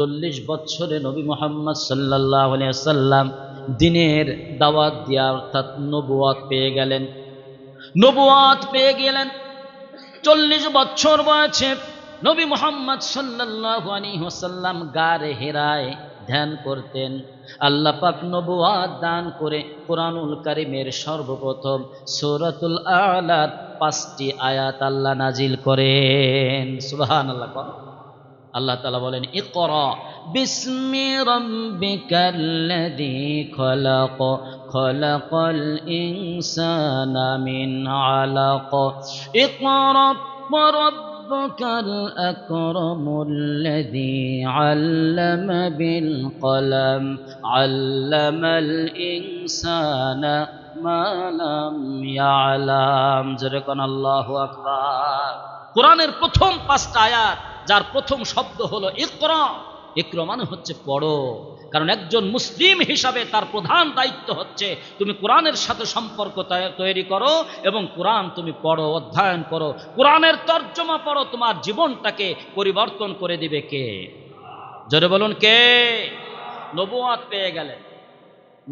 40 বছরে নবী মুহাম্মদ সাল্লাল্লাহু আলাইহি ওয়াসাল্লাম দ্বীনের দাওয়াত দিয়া অর্থাৎ নবুয়ত পেয়ে গেলেন 40 বছর বয়সে নবী মুহাম্মদ সাল্লাল্লাহু আলাইহি ওয়াসাল্লাম গারে হেরায় ধ্যান করতেন। আল্লাহ পাক নবুয়ত দান করে কুরআনুল কারীমের সর্বপ্রথম সূরাতুল আ'লার 5টি আয়াত আল্লাহ নাজিল করেন। সুবহানাল্লাহ। আল্লাহ তাআলা বলেন, ইকরা বিসমি রাব্বিকাল্লাযী খলাক খলাকাল ইনসানা মিন আলাক ইকরা ওয়া রাব্বুকাল আকরামুল্লাযী আল্লামা বিল কলম আল্লামাল ইনসানা মা লাম ইয়ালাম। যেরকম আল্লাহু আকবার। কোরআনের প্রথম 5টা আয়াত যার প্রথম শব্দ হলো ইকরা। ইকরা মানে হচ্ছে পড়ো। কারণ একজন মুসলিম হিসাবে তার প্রধান দায়িত্ব হচ্ছে তুমি কোরআনের সাথে সম্পর্ক তৈরি করো এবং কোরআন তুমি পড়ো, অধ্যয়ন করো। কোরআনের তর্জমা পড়ো, তোমার জীবনটাকে পরিবর্তন করে দিবে কে? জোরে বলুন কে? নবুয়ত পেয়ে গেলেন।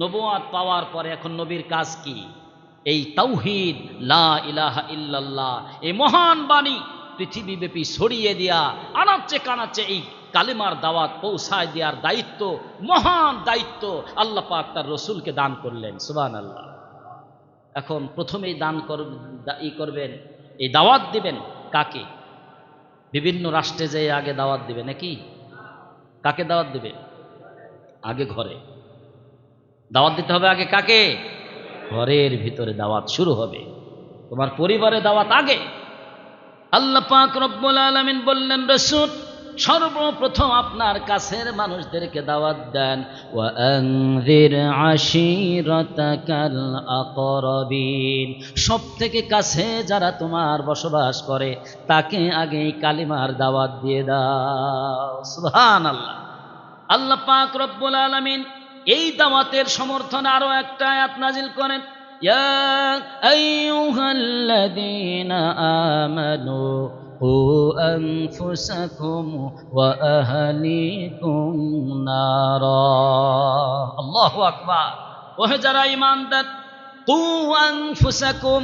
নবুয়ত পাওয়ার পরে এখন নবীর কাজ কি? এই তাওহীদ লা ইলাহা ইল্লাল্লাহ এই মহান বাণী পৃথিবীব্যাপী ছড়িয়ে দিয়া আনাচে কানাচে এই কালিমার দাওয়াত পৌঁছায় দেওয়ার দায়িত্ব, মহান দায়িত্ব আল্লাহ পাক তার রসুলকে দান করলেন। সুবহানাল্লাহ। এখন প্রথমেই করবেন, এই দাওয়াত দিবেন কাকে? বিভিন্ন রাষ্ট্রে যে আগে দাওয়াত দিবে নাকি? কাকে দাওয়াত দিবে? আগে ঘরে দাওয়াত দিতে হবে। আগে কাকে? ঘরের ভিতরে দাওয়াত শুরু হবে। তোমার পরিবারে দাওয়াত আগে। আল্লাহ পাক রব্বুল আলামিন বললেন, রাসূল সর্বপ্রথম আপনার কাছের মানুষদেরকে দাওয়াত দেন। ওয়া আনযির আশীরাতাকাল আকরাবিন, সবথেকে কাছে যারা তোমার বসবাস করে তাকে আগে কালিমার দাওয়াত দিয়ে দাও। সুবহানাল্লাহ। আল্লাহ পাক রব্বুল আলামিন এই দাওয়াতের সমর্থনে আরো একটা আয়াত নাজিল করেন, ইয়া আইয়ুহাল্লাযীনা আমানু কু আনফুসাকুম ওয়া আহলিকুম নারা। আল্লাহু আকবার। ওহে যারা ঈমানদার, কু আনফুসাকুম,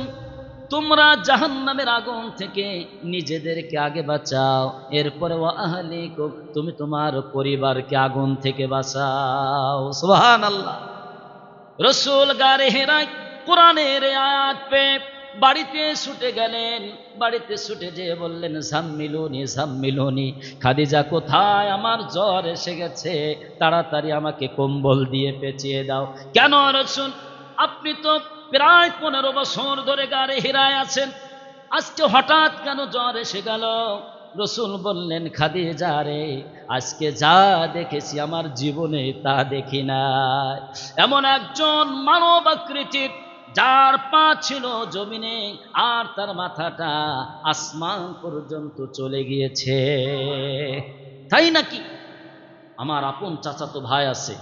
তোমরা জাহান্নামের আগুন থেকে নিজেদেরকে আগে বাঁচাও, এরপরে ওয়া আহলিকুম, তুমি তোমার পরিবারকে আগুন থেকে বাঁচাও। সুবহানাল্লাহ। রাসূল গারে হেরায় কোরআনের আয়াত পেয়ে বাড়িতে ছুটে গেলেন। বাড়িতে ছুটে যেয়ে বললেন, জাম্মিলুনি জাম্মিলুনি, খাদিজা কোথায়? আমার জ্বর এসে গেছে, তাড়াতাড়ি আমাকে কম্বল দিয়ে পেঁচিয়ে দাও। কেন রাসূল? আপনি তো প্রায় 15 বছর ধরে গারে হেরায় আছেন, আজকে হঠাৎ কেন জ্বর এসে গেল? রাসূল বললেন, খাদিজা রে, আজকে যা দেখেছি আমার জীবনে তা দেখি নাই। এমন একজন মানব আকৃতির, যার পা ছিল জমিনে আর তার মাথাটা আসমান পর্যন্ত চলে গিয়েছে। তাই নাকি? আমার আপন চাচাতো ভাই আছে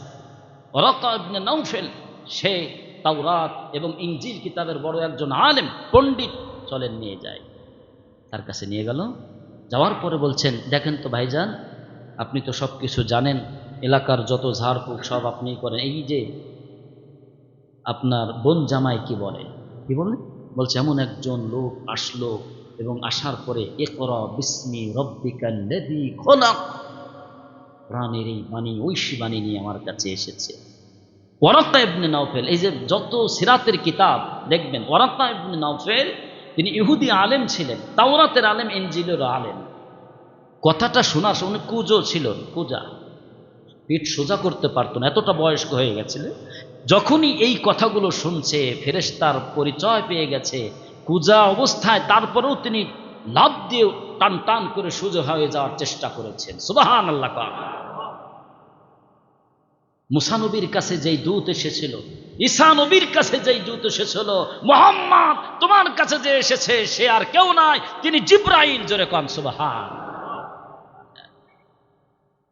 ওয়ারাকা ইবনে নাওফেল, সে তাওরাত এবং ইনজিল কিতাবের বড় একজন আলেম, পণ্ডিত। চলেন নিয়ে যায়। তার কাছে নিয়ে গেল। যাওয়ার পরে বলছেন, দেখেন তো ভাইজান, আপনি তো সব কিছু জানেন, এলাকার যত ঝাড়ফুঁক সব আপনি করেন, এই যে আপনার বোন জামাই কি বলে? কি বললেন? বলছে এমন একজন লোক আসলো এবং আসার পরে ইকরা বিসমি রাব্বিকাল্লাযী খলাক, কোরআনের এই বাণী, ঐশী বাণী নিয়ে আমার কাছে এসেছে। ওয়ারাকা ইবনে নাওফেল, এই যে যত সিরাতের কিতাব দেখবেন, ওয়ারাকা ইবনে নাওফেল তিনি ইহুদি আলেম ছিলেন, তাওরাতের আলেম, ইনজিলের আলেম। কথাটা শোনার সময় কুজো ছিল, কুজা, পিঠ সোজা করতে পারতো না, এতটা বয়স্ক হয়ে গেছিল। যখনই এই কথাগুলো শুনছে, ফেরেশতার পরিচয় পেয়ে গেছে, কুজা অবস্থায়, তারপরেও তিনি লাফ দিয়ে টান টান করে সোজা হয়ে যাওয়ার চেষ্টা করেছেন। সুবহানাল্লাহ। মুসা নবীর কাছে যেই দূত এসেছিল, ঈসা নবীর কাছে যেই দূত এসেছিল, মুহাম্মদ তোমার কাছে যে এসেছে সে আর কেউ নয়, তিনি জিবরাইল। জোরে কোন সুবহান।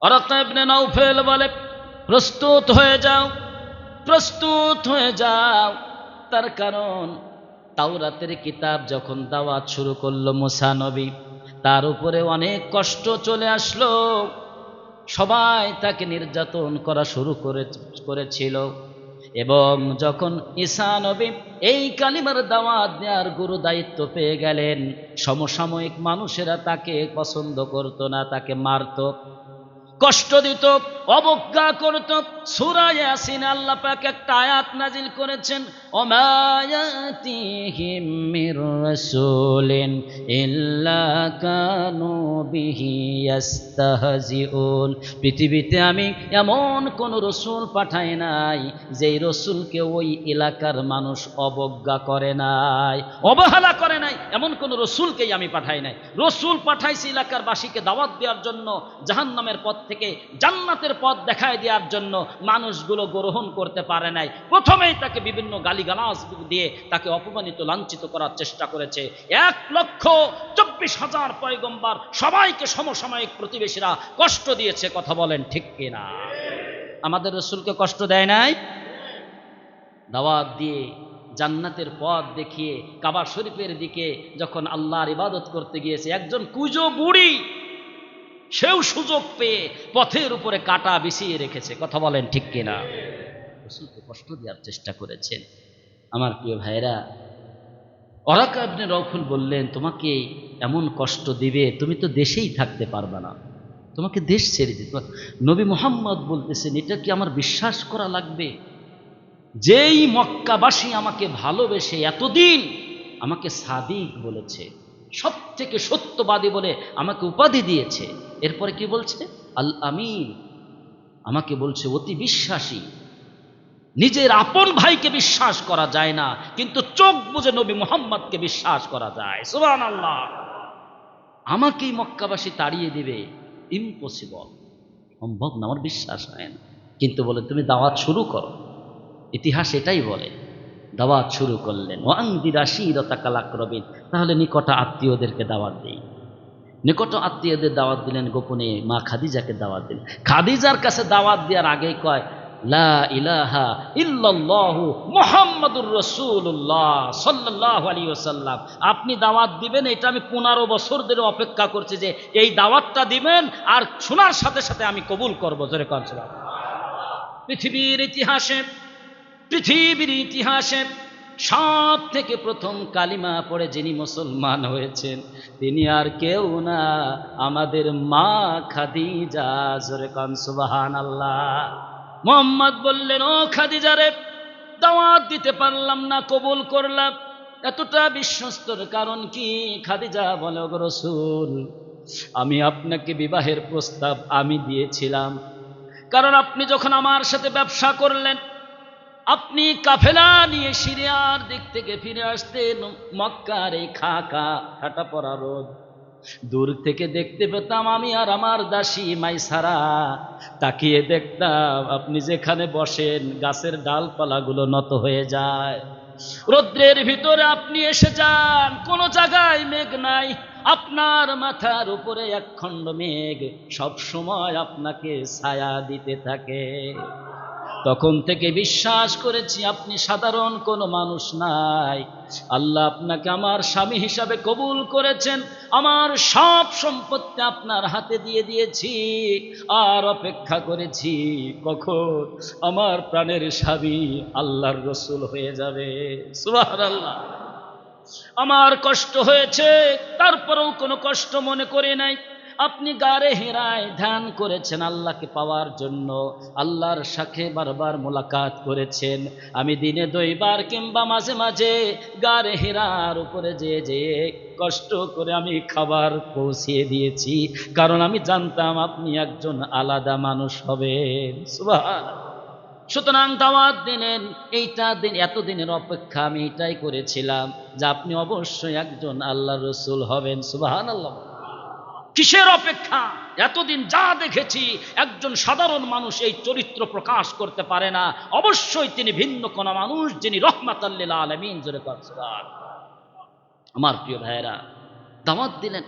ওয়ারাকা ইবনে নাওফেল বলে, প্রস্তুত হয়ে যাও, প্রস্তুত হয়ে যাও। তার কারণ তাওরাতের কিতাব যখন দাওয়াত শুরু করলো মুসা নবী, তার উপরে অনেক কষ্ট চলে আসলো। সবাই তাকে নির্যাতন করা শুরু করেছিল। এবং যখন ঈসা নবী এই কালিমার দাওয়াত দেওয়ার গুরু দায়িত্ব পেয়ে গেলেন, সমসাময়িক মানুষেরা তাকে পছন্দ করত না, তাকে মারত, কষ্ট দিত, অবজ্ঞা করত। সূরা ইয়াসিন আল্লাহ পাক একটা আয়াত নাজিল করেছেন, ওমা ইয়াতিহিম মির রাসূলিন ইল্লা কানু বিহি ইস্তাহজিউন। পৃথিবীতে আমি এমন কোন রসূল পাঠাই নাই যেই রসূলকে ওই এলাকার মানুষ অবজ্ঞা করে নাই, অবহেলা করে নাই, এমন কোন রসূলকেই আমি পাঠাই নাই। রসূল পাঠাইছি এলাকার বাসীকে দাওয়াত দেওয়ার জন্য, জাহান্নামের পথ থেকে জান্নাতের পথ দেখায় দেওয়ার জন্য। মানুষগুলো গ্রহণ করতে পারে নাই, প্রথমেই তাকে বিভিন্ন গালিগালাজ দিয়ে তাকে অপমানিত, লাঞ্ছিত করার চেষ্টা করেছে। 1,24,000 পয়গম্বর সবাইকে সমসাময়িক প্রতিবেশীরা কষ্ট দিয়েছে। কথা বলেন ঠিক কিনা? আমাদের রাসূলকে কষ্ট দেয় নাই? দাওয়াত দিয়ে, জান্নাতের পথ দেখিয়ে, কাবা শরীফের দিকে যখন আল্লাহর ইবাদত করতে গিয়েছে, একজন কুজো বুড়ি সেও সুযোগ পেয়ে পথের উপরে কাঁটা বিছিয়ে রেখেছে। কথা বলেন ঠিক কিনা? রাসূলকে কষ্ট দেওয়ার চেষ্টা করেছেন। আমার প্রিয় ভাইরা, ওরাকা ইবনে রাউফুল বললেন, তোমাকে এমন কষ্ট দিবে, তুমি তো দেশেই থাকতে পারবে না, তোমাকে দেশ ছেড়ে দিতে। নবী মুহাম্মদ বলতেছেন, এটা কি আমার বিশ্বাস করা লাগবে? যেই মক্কাবাসী আমাকে ভালোবেসে এতদিন আমাকে সাদিক বলেছে, সব থেকে সত্যবাদী বলে আমাকে উপাধি দিয়েছে, এরপরে কি বলছে? আল আমিন, আমাকে বলছে অতি বিশ্বাসী। নিজের আপন ভাইকে বিশ্বাস করা যায় না, কিন্তু চোখ বুজে নবী মুহাম্মদকে বিশ্বাস করা যায়। সুবহানাল্লাহ। আমাকেই মক্কাবাসী তাড়িয়ে দিবে, ইম্পসিবল, সম্ভব না, আমার বিশ্বাস হয় না। কিন্তু বলে তুমি দাওয়াত শুরু করো। ইতিহাস এটাই বলে। দাওয়াত শুরু করলেন। ওয়ানদির আশীরাতাকাল আকরাবিন, তাহলে নিকট আত্মীয়দেরকে দাওয়াত দেই। নিকট আত্মীয়দের দাওয়াত দিলেন, গোপনে মা খাদিজাকে দাওয়াত দিলেন। খাদিজার কাছে দাওয়াত দেওয়ার আগেই কয়, লা ইলাহা ইল্লাল্লাহু মুহাম্মাদুর রাসূলুল্লাহ সাল্লাল্লাহু আলাইহি ওয়াসাল্লাম। আপনি দাওয়াত দিবেন, এটা আমি 15 বছর ধরে অপেক্ষা করছি যে এই দাওয়াতটা দিবেন, আর শোনার সাথে সাথে আমি কবুল করব। জোরে কোন সুবহানাল্লাহ। পৃথিবীর ইতিহাসে সব থেকে প্রথম কালিমা পড়ে যিনি মুসলমান হয়েছেন, তিনি আর কেউ না, আমাদের মা খাদিজা। জোরে কোন সুবহানাল্লাহ। মুহাম্মদ বললেন, ও খাদিজা রে, দাওয়াত দিতে পারলাম না, কবুল করলাম, এতটা বিশ্বস্তর কারণ কি? খাদিজা বলে, ওগো রাসূল, আমি আপনাকে বিবাহের প্রস্তাব আমি দিয়েছিলাম, কারণ আপনি যখন আমার সাথে ব্যবসা করলেন, আপনি কাফেলা নিয়ে সিরিয়ার দিক থেকে ফিরে আসতেন, মক্কার এই ঠাটা পড়া রোদ, দূর থেকে দেখতে পেতাম আমি আর আমার দাসী মাইসারা, তাকিয়ে দেখতাম আপনি যেখানে বসেন গাছের ডালপালাগুলো নত হয়ে যায়। রৌদ্রের ভিতরে আপনি এসে যান, কোনো জায়গায় মেঘ নাই, আপনার মাথার উপরে একখণ্ড মেঘ সব সময় আপনাকে ছায়া দিতে থাকে। তখন থেকে বিশ্বাস করেছি আপনি সাধারণ কোনো মানুষ নাই, আল্লাহ আপনাকে আমার স্বামী হিসাবে কবুল করেছেন, আমার সব সম্পত্তি আপনার হাতে দিয়ে দিয়েছি, আর অপেক্ষা করেছি কখন আমার প্রাণের স্বামী আল্লাহর রাসূল হয়ে যাবে। সুবহানাল্লাহ। আমার কষ্ট হয়েছে, তারপরেও কোনো কষ্ট মনে করে নাই। আপনি গারে হেরায় ধ্যান করেছেন আল্লাহকে পাওয়ার জন্য, আল্লাহর সাথে বারবার মোলাকাত করেছেন। আমি দিনে 2 বার কিংবা মাঝে মাঝে গারে হেরার উপরে যেয়ে কষ্ট করে আমি খাবার পৌঁছিয়ে দিয়েছি, কারণ আমি জানতাম আপনি একজন আলাদা মানুষ হবেন। সুবহানাল্লাহ। সুতরাং দাওয়াত দিলেন, এতদিনের অপেক্ষা আমি এটাই করেছিলাম যে আপনি অবশ্যই একজন আল্লাহর রাসূল হবেন। সুবহানাল্লাহ। কিসের অপেক্ষা? এতদিন যা দেখেছি, একজন সাধারণ মানুষ এই চরিত্র প্রকাশ করতে পারে না, অবশ্যই তিনি ভিন্ন কোন মানুষ, যিনি রহমাতাল লিল আলামিন। জোরে বলেন সুবহানাল্লাহ। আমার প্রিয় ভাইয়েরা, দাওয়াত দিলেন,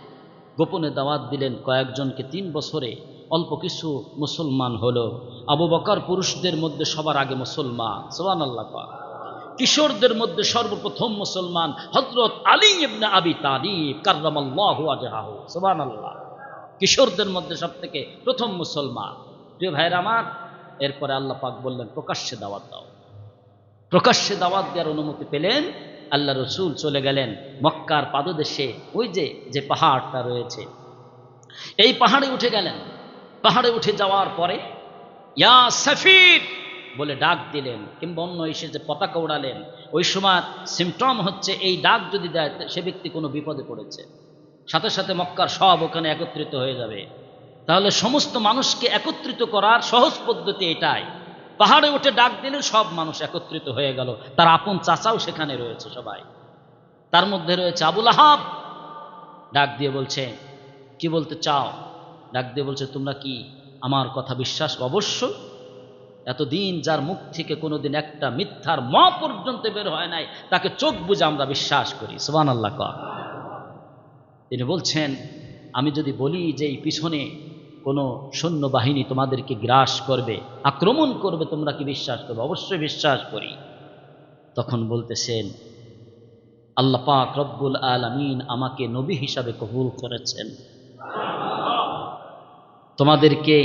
গোপনে দাওয়াত দিলেন কয়েকজনকে। 3 বছরে অল্প কিছু মুসলমান হলো। আবু বকর পুরুষদের মধ্যে সবার আগে মুসলমান। সুবহানাল্লাহ। কিশোরদের মধ্যে সর্বপ্রথম মুসলমান হযরত আলী ইবনে আবি তালিব কাররামাল্লাহু ওয়াজহাহু। সুবহানাল্লাহ। কিশোরদের মধ্যে সব থেকে প্রথম মুসলমান। প্রিয় ভাইরা আমার, এরপরে আল্লাহ পাক বললেন প্রকাশ্যে দাওয়াত দাও। প্রকাশ্যে দাওয়াত দেওয়ার অনুমতি পেলেন, আল্লাহ রসুল চলে গেলেন মক্কার পাদদেশে। ওই যে পাহাড়টা রয়েছে, এই পাহাড়ে উঠে গেলেন। পাহাড়ে উঠে যাওয়ার পরে ইয়া সাফির বলে ডাক দিলেন, কিংবা অন্য এসে যে পতাকা উড়ালেন। ওই সময় সিমটম হচ্ছে এই ডাক যদি দেয় সে ব্যক্তি কোনো বিপদে পড়েছে, সাথে সাথে মক্কার সব ওখানে একত্রিত হয়ে যাবে। তাহলে সমস্ত মানুষকে একত্রিত করার সহজ পদ্ধতি এটাই। পাহাড়ে উঠে ডাক দিলে সব মানুষ একত্রিত হয়ে গেল। তার আপন চাচাও সেখানে রয়েছে সবাই, তার মধ্যে রয়েছে আবুল আহাব। ডাক দিয়ে বলছে, কি বলতে চাও? ডাক দিয়ে বলছে, তোমরা কি আমার কথা বিশ্বাস? অবশ্যই। এতদিন যার মুখ থেকে কোনোদিন একটা মিথ্যার ম পর্যন্ত বের হয় নাই, তাকে চোখ বুঝে আমরা বিশ্বাস করি। সুবহানাল্লাহ। তিনি বলছেন, আমি যদি বলি যে এই পিছনে কোনো সৈন্যবাহিনী তোমাদেরকে গ্রাস করবে, আক্রমণ করবে, তোমরা কি বিশ্বাস করবে? অবশ্যই বিশ্বাস করি। তখন বলতেছেন, আল্লাহ পাক রব্বুল আলামিন আমাকে নবী হিসাবে কবুল করেছেন। তোমাদেরকে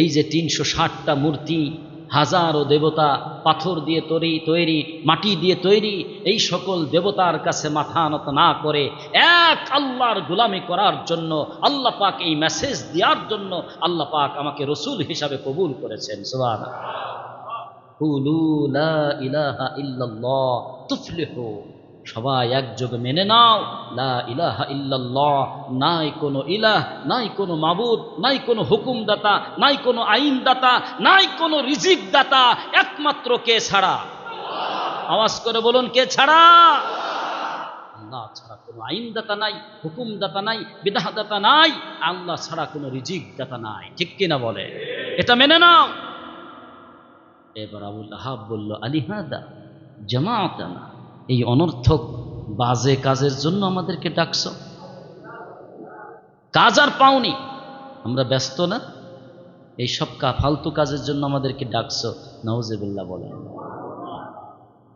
এই যে ৩৬০টা মূর্তি, হাজারো দেবতা, পাথর দিয়ে তৈরি, মাটি দিয়ে তৈরি, এই সকল দেবতার কাছে মাথা নত না করে এক আল্লাহর গোলামি করার জন্য, আল্লাহ পাক এই মেসেজ দেওয়ার জন্য আল্লাহ পাক আমাকে রসুল হিসাবে কবুল করেছেন। সুবহানাল্লাহ। কুলু লা ইলাহা ইল্লাল্লাহ তুফলিহু, সবাই একযোগে মেনে নাও, লা ইলাহা ইল্লাল্লাহ, নাই কোনো ইলাহ, নাই কোনো মাবুদ, নাই কোনো হুকুমদাতা, নাই কোনো আইনদাতা, নাই কোনো রিজিক দাতা, একমাত্র কে ছাড়া? আওয়াজ করে বলুন, কে ছাড়া? আল্লাহ ছাড়া কোনো আইনদাতা নাই, হুকুমদাতা নাই, বিধাদাতা নাই, আল্লাহ ছাড়া কোনো রিজিক দাতা নাই। ঠিক কিনা বলে? এটা মেনে নাও। এবার আবুল আহাব বলল, আলিহাদা জামাআতানা, এই অনর্থক বাজে কাজের জন্য আমাদেরকে ডাকছ? কাজ আর পাওনি, আমরা ব্যস্ত না, এই সব ফালতু কাজের জন্য আমাদেরকে ডাকছ? নাউজুবিল্লাহ বলেন।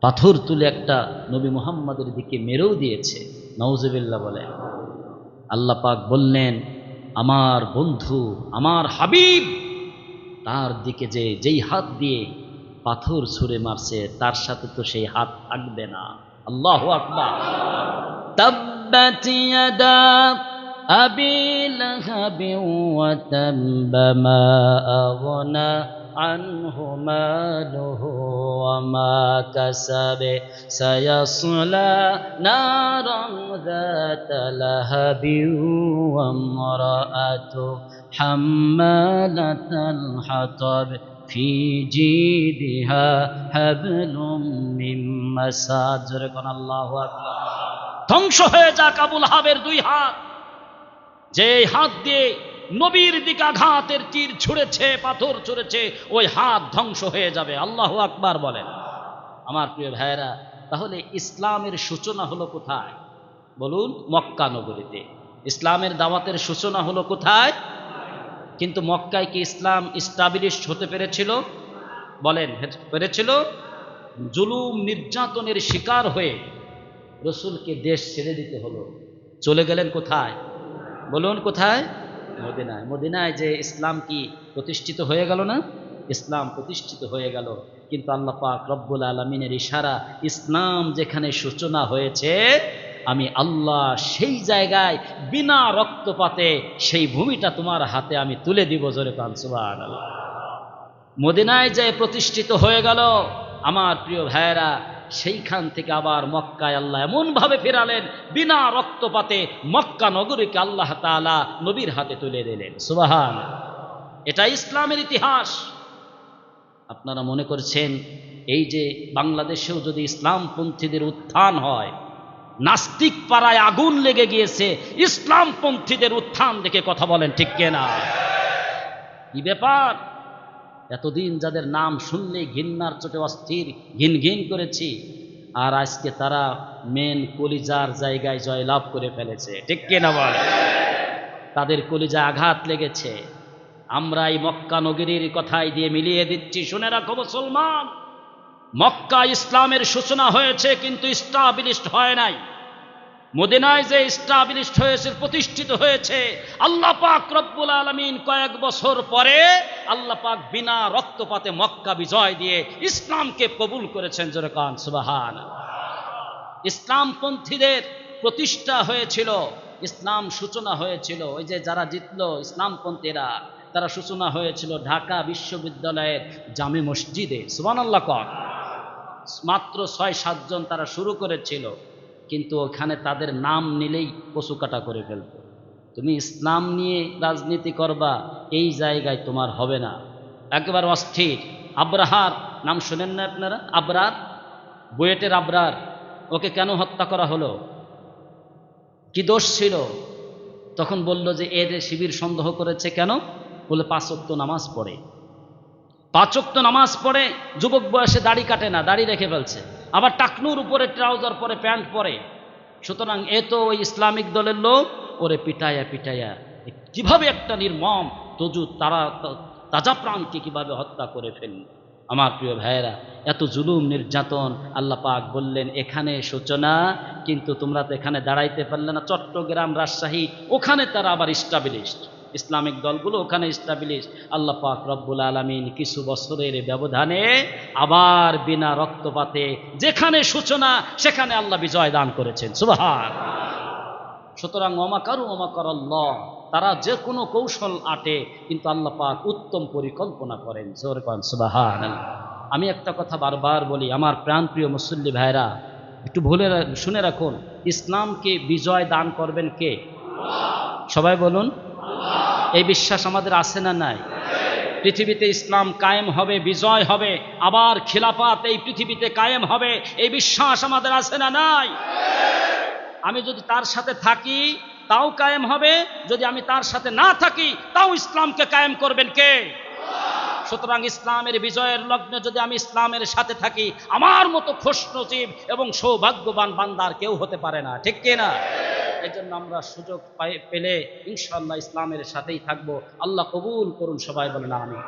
পাথর তুলে একটা নবী মুহাম্মাদের দিকে মেরেও দিয়েছে। নাউজুবিল্লাহ বলেন। আল্লাহ পাক বললেন, আমার বন্ধু, আমার হাবিব, তার দিকে যেই হাত দিয়ে পাথর ছুঁড়ে মারছে, তার সাথে তো সেই হাত থাকবে না। আল্লাহু আকবার। তাব্বাত ইয়াদা আবি লাহাবি ওয়া তাব্বা মা আগনা আনহু মালুহু ওয়া মা কাসাবে সায়াসলা নারান যাতা লাহাবি ওয়া ইমরাআতু হাম্মালাতাল হাতাব ফি জিদিহা হাবলুম মিন মাসাদ। জোরে কোন আল্লাহু আকবার। ধ্বংস হয়ে যাক আবুল আহাবের দুই হাত, যে হাত দিয়ে নবীর দিকে আঘাতের তীর ছুঁড়েছে, পাথর ছুঁড়েছে, ওই হাত ধ্বংস হয়ে যাবে। আল্লাহু আকবার বলেন। আমার প্রিয় ভাইয়েরা, তাহলে ইসলামের সূচনা হলো কোথায়? বলুন, মক্কা নগরীতে। ইসলামের দাওয়াতের সূচনা হলো কোথায়? কিন্তু মক্কায় কি ইসলাম ইস্টাবলিশড হতে পেরেছিল? বলেন, পেরেছিল? জুলুম নির্যাতনের শিকার হয়ে রসুলকে দেশ ছেড়ে দিতে হলো। চলে গেলেন কোথায়? বলুন, কোথায়? মদিনায়। মদিনায় যে ইসলাম কি প্রতিষ্ঠিত হয়ে গেল না? ইসলাম প্রতিষ্ঠিত হয়ে গেল। কিন্তু আল্লাহ পাক রব্বুল আলামিনের ইশারা, ইসলাম যেখানে সূচনা হয়েছে, আমি আল্লাহ সেই জায়গায় বিনা রক্তপাতে সেই ভূমিটা তোমার হাতে আমি তুলে দিব। জোরে কান সুবহানাল্লাহ। মদিনায় যে প্রতিষ্ঠিত হয়ে গেল, আমার প্রিয় ভাইয়েরা, সেইখান থেকে আবার মক্কায় আল্লাহ এমন ভাবে ফেরালেন, বিনা রক্তপাতে মক্কা নগরীকে আল্লাহ তাআলা নবীর হাতে তুলে দিলেন। সুবহানাল্লাহ। এটা ইসলামের ইতিহাস। আপনারা মনে করছেন এই যে বাংলাদেশেও যদি ইসলামপন্থীদের উত্থান হয়, নাস্তিক পাড়ায় আগুন লেগে গিয়েছে ইসলামপন্থীদের উত্থান দেখে, কথা বলেন ঠিক কিনা? কি ব্যাপার? এতদিন যাদের নাম শুনলে ঘৃণার চোটে অস্থির ঘিন ঘিন করেছি, আর আজকে তারা মেন কলিজার জায়গায় জয়লাভ করে ফেলেছে। ঠিক কিনা বলে? তাদের কলিজায় আঘাত লেগেছে। আমরা এই মক্কা নগরীর কথাই দিয়ে মিলিয়ে দিচ্ছি। শুনে রাখো মুসলমান, মক্কা ইসলামের সূচনা হয়েছে কিন্তু ইস্টাবলিশড হয় নাই। মদিনায় যে এস্টাবলিশড হয়েছে, প্রতিষ্ঠিত হয়েছে, আল্লাহ পাক রব্বুল আলামিন কয়েক বছর পরে আল্লাহ পাক বিনা রক্তপাতে মক্কা বিজয় দিয়ে ইসলামকে কবুল করেছেন। জোরে কান সুবহানাল্লাহ। ইসলামপন্থীদের প্রতিষ্ঠা হয়েছিল, ইসলাম সূচনা হয়েছিল, ওই যে যারা জিতলো ইসলামপন্থীরা, তারা সূচনা হয়েছিল ঢাকা বিশ্ববিদ্যালয়ের জামে মসজিদে। সুবহানাল্লাহ কন। মাত্র 6-7 জন তারা শুরু করেছিল, কিন্তু ওখানে তাদের নাম নিলেই কচু কাটা করে ফেলত। তুমি ইসলাম নিয়ে রাজনীতি করবা, এই জায়গায় তোমার হবে না। একবার অস্থির। আব্রাহার নাম শোনেন না আপনারা? আবরার, বুয়েটের আবরার, ওকে কেন হত্যা করা হলো? কি দোষ ছিল? তখন বলল যে এর শিবির সন্দেহ করেছে। কেন? বলে 5 ওয়াক্ত নামাজ পড়ে। 5 ওয়াক্ত নামাজ পড়ে, যুবক বয়সে দাড়ি কাটে না, দাড়ি রেখে ফেলছে, আবার টাকনুর উপরে ট্রাউজার পরে, প্যান্ট পরে। সুতরাং এ তো ওই ইসলামিক দলের লোক। ওরে পিটাইয়া পিটাইয়া কিভাবে একটা নির্মম তাজা প্রাণকে কিভাবে হত্যা করে ফেলল। আমার প্রিয় ভাইয়েরা, এত জুলুম নির্যাতন, আল্লাহ পাক বললেন এখানে সূচনা, কিন্তু তোমরা তো এখানে দাঁড়াইতে পারলে না। চট্টগ্রাম, রাজশাহী, ওখানে তারা আবার ইস্টাবলিশড, ইসলামিক দলগুলো ওখানে ইস্টাবলিশ। আল্লাহ পাক রব্বুল আলামিন কিছু বছরের ব্যবধানে আবার বিনা রক্তপাতে যেখানে সূচনা, সেখানে আল্লাহ বিজয় দান করেছেন। সুবহানাল্লাহ। সুতরাং ওমাকারু ওমাকারাল্লাহ, তারা যে কোনো কৌশল আটে, কিন্তু আল্লাহ পাক উত্তম পরিকল্পনা করেন। জোরে কোন সুবহানাল্লাহ। আমি একটা কথা বারবার বলি, আমার প্রাণপ্রিয় মুসল্লি ভাইরা, একটু শুনে রাখুন, ইসলামকে বিজয় দান করবেন কে? সবাই বলুন। এই বিশ্বাস আমাদের আছে না নাই? পৃথিবীতে ইসলাম কায়েম হবে, বিজয় হবে, আবার খিলাফত এই পৃথিবীতে কায়েম হবে, এই বিশ্বাস আমাদের আছে না নাই? আমি যদি তার সাথে থাকি তাও কায়েম হবে, যদি আমি তার সাথে না থাকি তাও ইসলামকে কায়েম করবেন কে? সুতরাং ইসলামের বিজয়ের লগ্নে যদি আমি ইসলামের সাথে থাকি, আমার মতো খুশনসিব এবং সৌভাগ্যবান বান্দার কেউ হতে পারে না। ঠিক কিনা? এই জন্য আমরা সুযোগ পেলে ইনশাআল্লাহ ইসলামের সাথেই থাকবো। আল্লাহ কবুল করুন। সবাই বলেন আমিন।